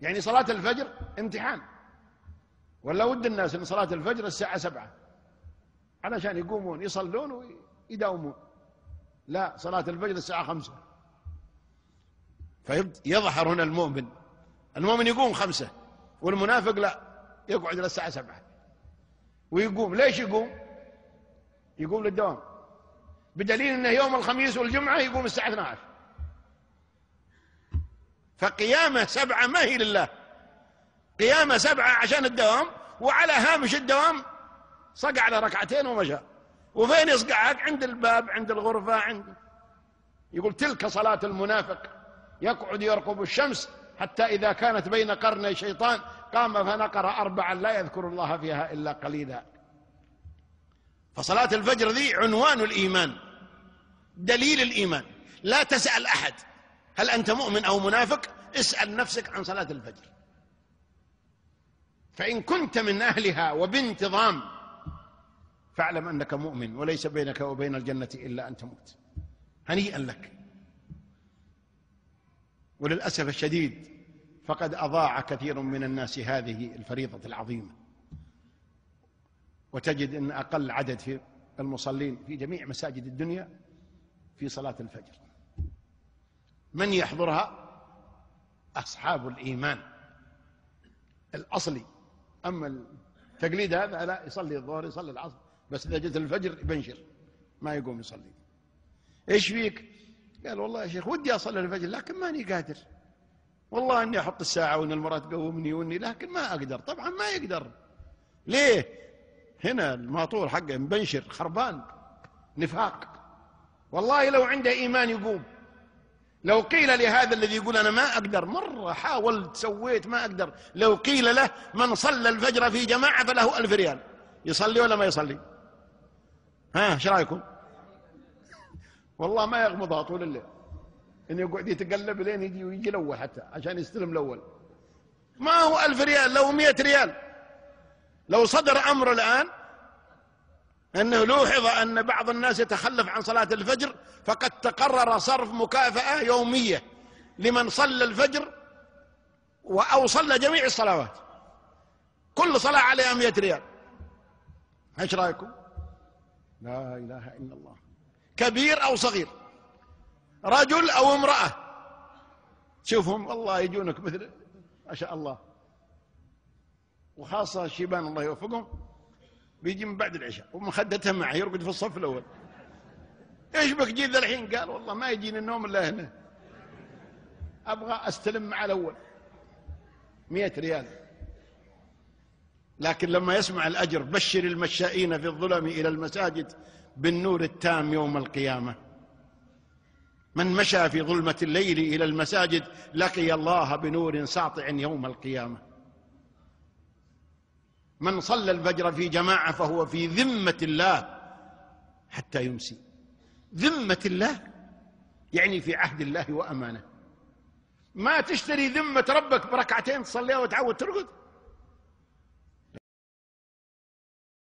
يعني صلاة الفجر امتحان، ولا ود الناس ان صلاة الفجر الساعة 7 علشان يقومون يصلون ويداومون؟ لا، صلاة الفجر الساعة 5. فيظهر هنا المؤمن يقوم 5، والمنافق لا، يقعد إلى الساعة 7 ويقوم. ليش يقوم؟ يقوم للدوام، بدليل أنه يوم الخميس والجمعة يقوم الساعة 12. فقيامة 7 ما هي لله، قيامة 7 عشان الدوام، وعلى هامش الدوام صقع على ركعتين ومشى. وفين يصقعك؟ عند الباب، عند الغرفة، يقول تلك صلاة المنافق، يقعد يرقب الشمس حتى إذا كانت بين قرني شيطان قام فنقر 4 لا يذكر الله فيها إلا قليلا. فصلاة الفجر ذي عنوان الإيمان، دليل الإيمان. لا تسأل أحد هل أنت مؤمن أو منافق، اسأل نفسك عن صلاة الفجر. فإن كنت من أهلها وبانتظام فاعلم أنك مؤمن، وليس بينك وبين الجنة إلا أن تموت. هنيئا لك. وللأسف الشديد فقد أضاع كثير من الناس هذه الفريضة العظيمة، وتجد أن أقل عدد في المصلين في جميع مساجد الدنيا في صلاة الفجر. من يحضرها؟ أصحاب الإيمان الأصلي. أما التقليد هذا لا، يصلي الظهر يصلي العصر، بس إذا جت الفجر يبنشر ما يقوم يصلي. إيش فيك؟ قال والله يا شيخ ودي أصلي الفجر لكن ماني قادر، والله إني أحط الساعة وإن المرأة تقومني لكن ما أقدر. طبعا ما يقدر. ليه؟ هنا الماطور حقه مبنشر خربان نفاق. والله لو عنده إيمان يقوم. لو قيل لهذا الذي يقول أنا ما أقدر، مرة حاولت سويت ما أقدر، لو قيل له من صلى الفجر في جماعة فله 1000 ريال، يصلي ولا ما يصلي؟ ها ايش رايكم؟ والله ما يغمضها طول الليل، انه يقعد يتقلب لين يجي الاول حتى عشان يستلم الاول. ما هو 1000 ريال، لو 100 ريال. لو صدر امر الان انه لوحظ ان بعض الناس يتخلف عن صلاة الفجر، فقد تقرر صرف مكافأة يومية لمن صلى الفجر او صلى جميع الصلوات، كل صلاة عليها 100 ريال. ايش رايكم؟ لا اله الا الله. كبير او صغير، رجل او امرأة، شوفهم والله يجونك مثل ما شاء الله. وخاصة الشيبان الله يوفقهم، بيجي من بعد العشاء ومخدتها معه يرقد في الصف الاول. ايش بك جيت ذا الحين؟ قال والله ما يجيني النوم الا هنا، ابغى استلم مع الاول 100 ريال. لكن لما يسمع الاجر بشر المشائين في الظلم الى المساجد بالنور التام يوم القيامة. من مشى في ظلمة الليل الى المساجد لقي الله بنور ساطع يوم القيامة. من صلى الفجر في جماعة فهو في ذمة الله حتى يمسي. ذمة الله يعني في عهد الله وأمانه. ما تشتري ذمة ربك بركعتين تصليها وتعود ترقد.